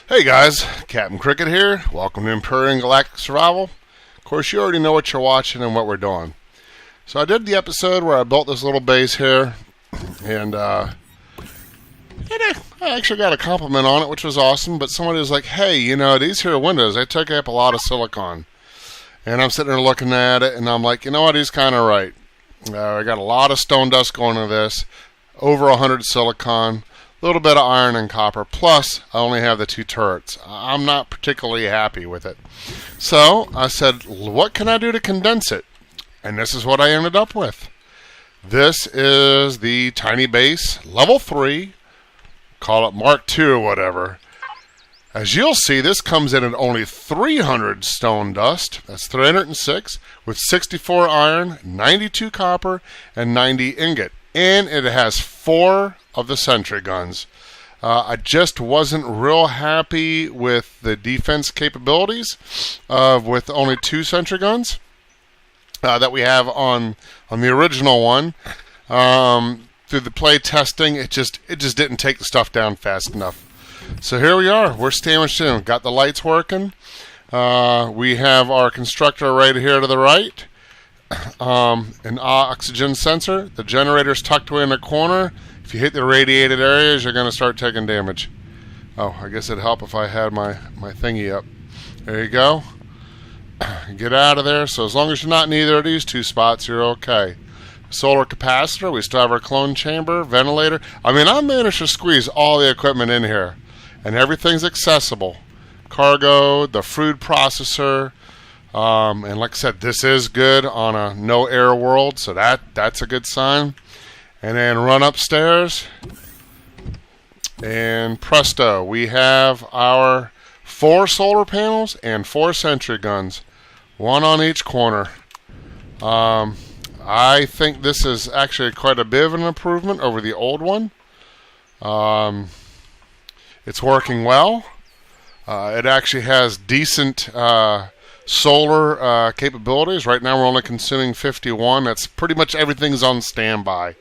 Hey guys, Captain Cricket here. Welcome to Empyrion Galactic Survival. Of course, you already know what you're watching and what we're doing. So I did the episode where I built this little base here, and I actually got a compliment on it, which was awesome. But somebody was like, hey, you know, these here windows, they take up a lot of silicon. And I'm sitting there looking at it, and I'm like, you know what, he's kind of right. I got a lot of stone dust going into this, over 100 silicon, a little bit of iron and copper, plus I only have the 2 turrets. I'm not particularly happy with it. So I said, what can I do to condense it? And this is what I ended up with. This is the tiny base, level 3, call it Mark II or whatever. As you'll see, this comes in at only 300 stone dust. That's 306 with 64 iron, 92 copper, and 90 ingot. And it has 4 of the sentry guns. I just wasn't real happy with the defense capabilities with only 2 sentry guns that we have on the original one. Through the play testing, it just didn't take the stuff down fast enough. So here we are. We're sandwiched in. Got the lights working. We have our constructor right here to the right. An oxygen sensor. The generator's tucked away in the corner. If you hit the radiated areas, you're going to start taking damage. Oh, I guess it'd help if I had my thingy up. There you go. Get out of there. So as long as you're not in either of these 2 spots, you're okay. Solar capacitor. We still have our clone chamber, ventilator. I mean, I managed to squeeze all the equipment in here. And everything's accessible. Cargo, the food processor. And like I said, this is good on a no air world, so that's a good sign. And then run upstairs, and presto, we have our 4 solar panels and 4 sentry guns, 1 on each corner. I think this is actually quite a bit of an improvement over the old one. It's working well. It actually has decent solar capabilities. Right now we're only consuming 51. That's pretty much everything's on standby.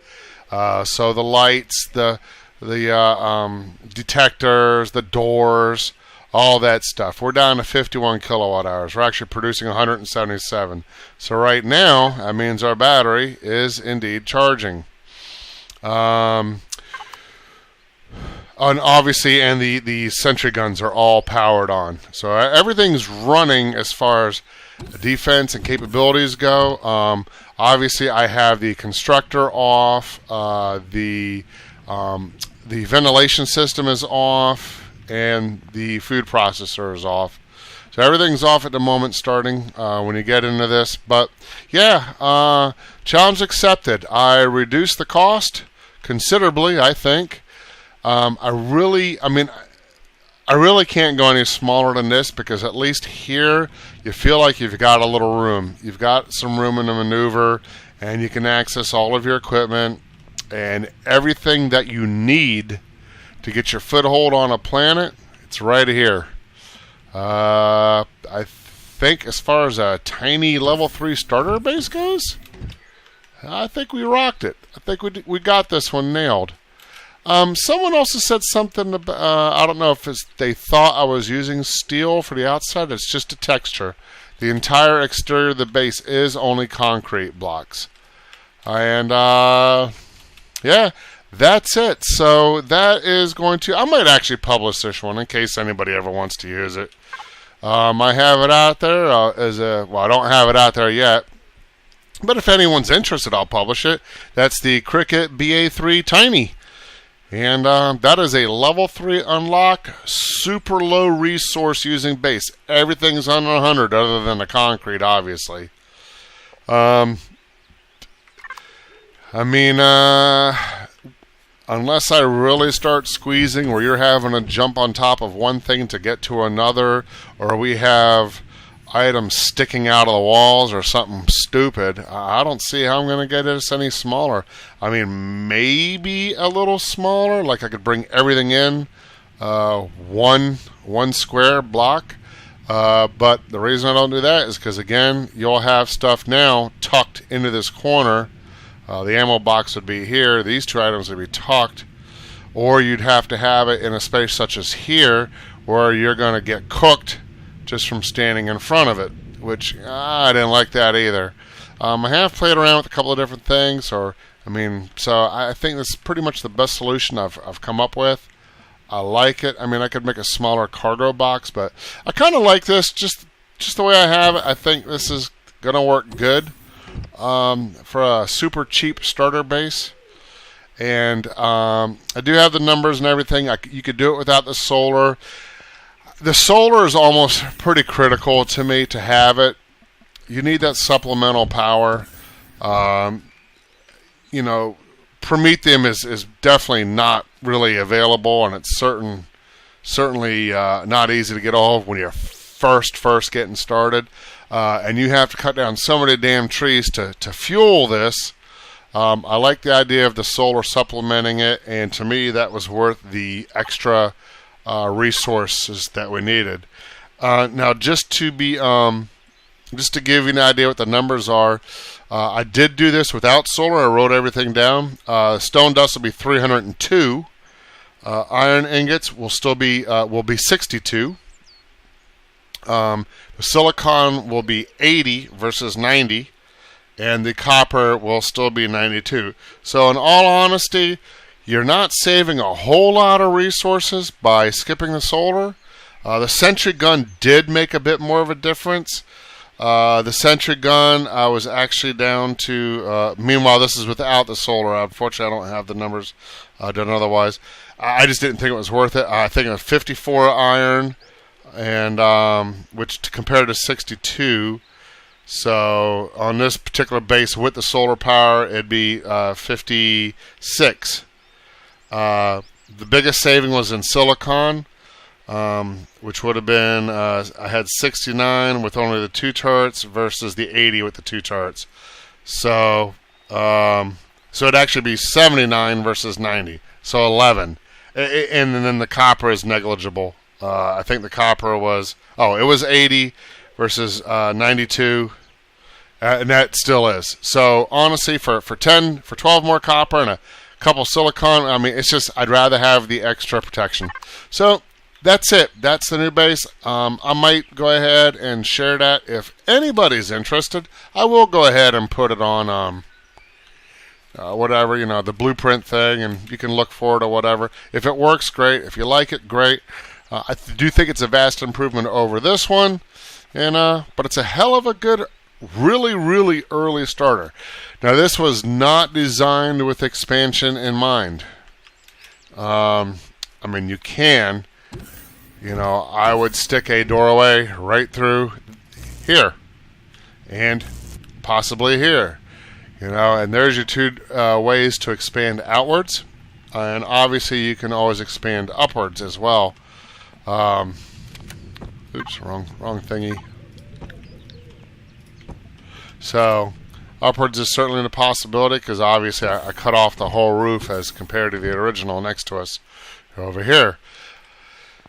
So the lights, the detectors, the doors, all that stuff. We're down to 51 kilowatt hours. We're actually producing 177. So right now, that means our battery is indeed charging. And obviously, and the sentry guns are all powered on. So everything's running as far as defense and capabilities go. Obviously, I have the constructor off. The ventilation system is off, and the food processor is off. So everything's off at the moment starting when you get into this. But yeah, challenge accepted. I reduced the cost considerably, I think. I really can't go any smaller than this, because at least here you feel like you've got a little room. You've got some room in the maneuver, and you can access all of your equipment and everything that you need to get your foothold on a planet. It's right here. I think as far as a tiny level 3 starter base goes, I think we rocked it. I think we got this one nailed. Someone also said something about, I don't know if they thought I was using steel for the outside. It's just a texture. The entire exterior of the base is only concrete blocks. And, yeah, that's it. So that is going to, I might actually publish this one in case anybody ever wants to use it. I have it out there well, I don't have it out there yet. But if anyone's interested, I'll publish it. That's the Cricket BA3 Tiny. And that is a level 3 unlock, super low resource using base. Everything's under 100 other than the concrete, obviously. I mean, unless I really start squeezing where you're having to jump on top of one thing to get to another, or we have items sticking out of the walls or something stupid, I don't see how I'm going to get this any smaller. I mean, maybe a little smaller, like I could bring everything in one square block. But the reason I don't do that is because, again, you'll have stuff now tucked into this corner. The ammo box would be here. These 2 items would be tucked. Or you'd have to have it in a space such as here, or you're going to get cooked just from standing in front of it, which I didn't like that either. I have played around with a couple of different things, so I think this is pretty much the best solution I've come up with. I like it. I mean, I could make a smaller cargo box, but I kind of like this just the way I have it. I think this is going to work good for a super cheap starter base. And I do have the numbers and everything. You could do it without the solar. The solar is almost pretty critical to me to have it. You need that supplemental power. Promethium is definitely not really available, and it's certainly not easy to get all of when you're first getting started. And you have to cut down so many damn trees to fuel this. I like the idea of the solar supplementing it, and to me that was worth the extra resources that we needed. Now, just to give you an idea what the numbers are, I did do this without solar. I wrote everything down. Stone dust will be 302. Iron ingots will be 62. The silicon will be 80 versus 90, and the copper will still be 92. So, in all honesty, you're not saving a whole lot of resources by skipping the solar. The sentry gun did make a bit more of a difference. The sentry gun, I was actually down to, meanwhile, this is without the solar. Unfortunately, I don't have the numbers done otherwise. I just didn't think it was worth it. I think it was 54 iron, and which compared to 62. So on this particular base with the solar power, it'd be 56. The biggest saving was in silicon, which would have been, I had 69 with only the 2 turrets versus the 80 with the 2 turrets. So it'd actually be 79 versus 90. So 11. And then the copper is negligible. I think the copper was 80 versus 92. And that still is. So honestly, for 12 more copper and a couple silicon, I mean, it's just, I'd rather have the extra protection. So that's it. That's the new base. I might go ahead and share that. If anybody's interested, I will go ahead and put it on whatever, the blueprint thing, and you can look for it or whatever. If it works, great. If you like it, great. I do think it's a vast improvement over this one, but it's a hell of a good, really, really early starter. Now, this was not designed with expansion in mind. I mean, you can, I would stick a doorway right through here and possibly here, and there's your 2 ways to expand outwards, and obviously you can always expand upwards as well. Oops, wrong thingy. So upwards is certainly a possibility, because obviously I cut off the whole roof as compared to the original next to us over here.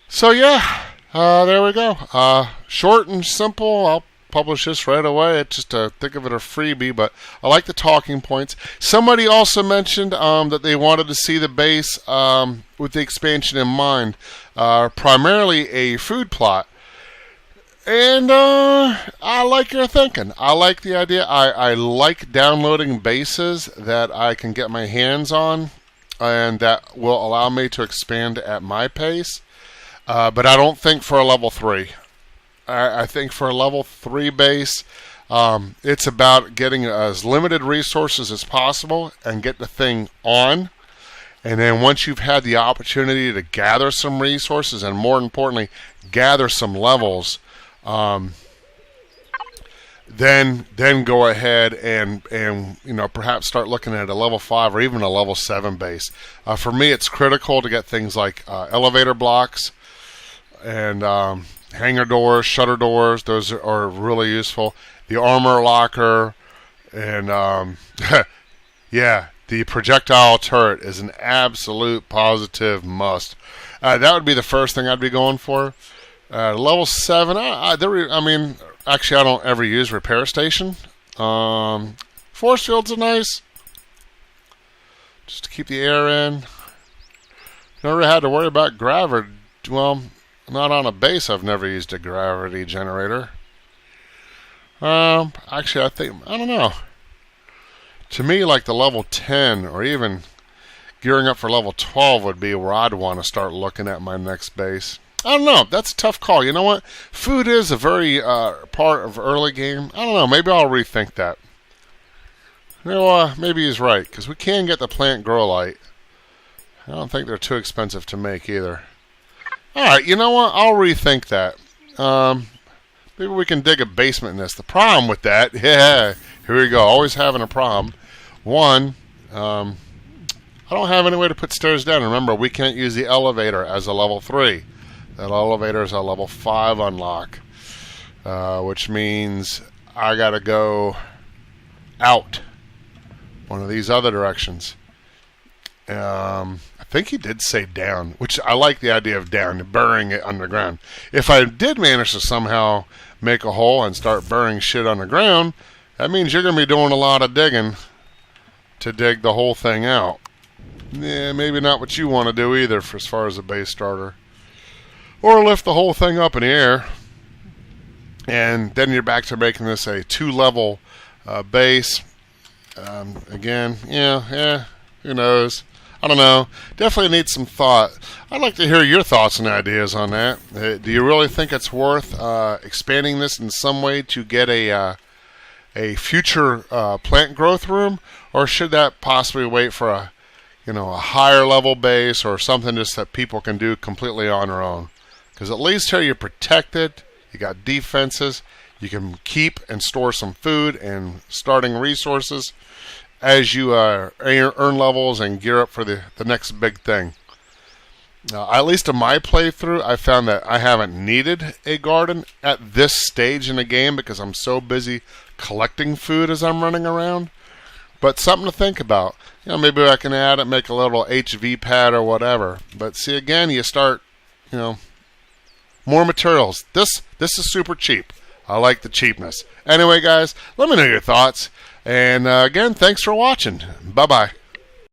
So yeah, there we go. Short and simple. I'll publish this right away. It's just think of it a freebie, but I like the talking points. Somebody also mentioned that they wanted to see the base with the expansion in mind, primarily a food plot. And I like your thinking. I like the idea. I like downloading bases that I can get my hands on and that will allow me to expand at my pace. But I don't think for a level 3. I think for a level 3 base, it's about getting as limited resources as possible and get the thing on. And then once you've had the opportunity to gather some resources and, more importantly, gather some levels, then go ahead and perhaps start looking at a level 5 or even a level 7 base. For me, it's critical to get things like elevator blocks and hangar doors, shutter doors. Those are really useful. The armor locker, and yeah, the projectile turret is an absolute positive must. That would be the first thing I'd be going for. Level 7, actually I don't ever use repair station. Force fields are nice, just to keep the air in. Never had to worry about gravity. Well, not on a base, I've never used a gravity generator. Actually, I don't know. To me, like the level 10 or even gearing up for level 12 would be where I'd want to start looking at my next base. I don't know. That's a tough call. You know what? Food is a very part of early game. I don't know. Maybe I'll rethink that. You know, maybe he's right, because we can get the plant grow light. I don't think they're too expensive to make either. Alright, you know what? I'll rethink that. Maybe we can dig a basement in this. The problem with that, yeah, here we go. Always having a problem. One, I don't have any way to put stairs down. Remember, we can't use the elevator as a level 3. That elevator is a level 5 unlock, which means I gotta go out one of these other directions. I think he did say down, which I like the idea of down, burying it underground. If I did manage to somehow make a hole and start burying shit underground, that means you're going to be doing a lot of digging to dig the whole thing out. Yeah, maybe not what you want to do either for as far as a base starter. Or lift the whole thing up in the air, and then you're back to making this a 2-level base. Again, yeah, who knows? I don't know. Definitely need some thought. I'd like to hear your thoughts and ideas on that. Do you really think it's worth expanding this in some way to get a future plant growth room, or should that possibly wait for a higher level base or something just that people can do completely on their own? Because at least here you're protected. You got defenses. You can keep and store some food and starting resources as you earn levels and gear up for the next big thing. At least in my playthrough, I found that I haven't needed a garden at this stage in the game because I'm so busy collecting food as I'm running around. But something to think about. Maybe I can add it, make a little HV pad or whatever. But see, again, you start, more materials. This is super cheap. I like the cheapness. Anyway, guys, let me know your thoughts. And again, thanks for watching. Bye-bye.